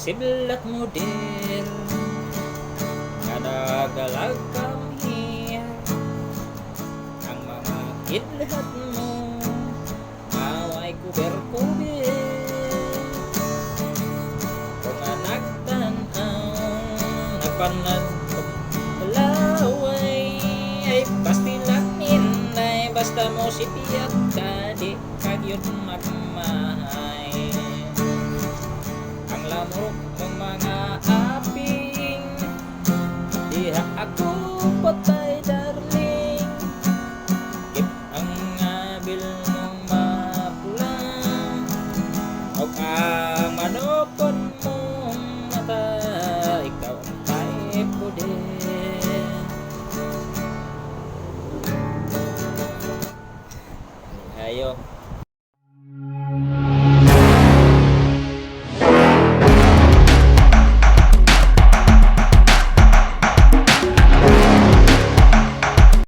Siblak model nga nagalag kami ang mga kidlat mo away kuber-kuber kung nagtanaw napanad laway ay pastilang inday basta mo si piyag kadi kagyot magmahay ang lamok ng mga aping diha ako patay darling kip ang abil mong mapulang o ang manokon mong mata ikaw ang type ko din. Ayo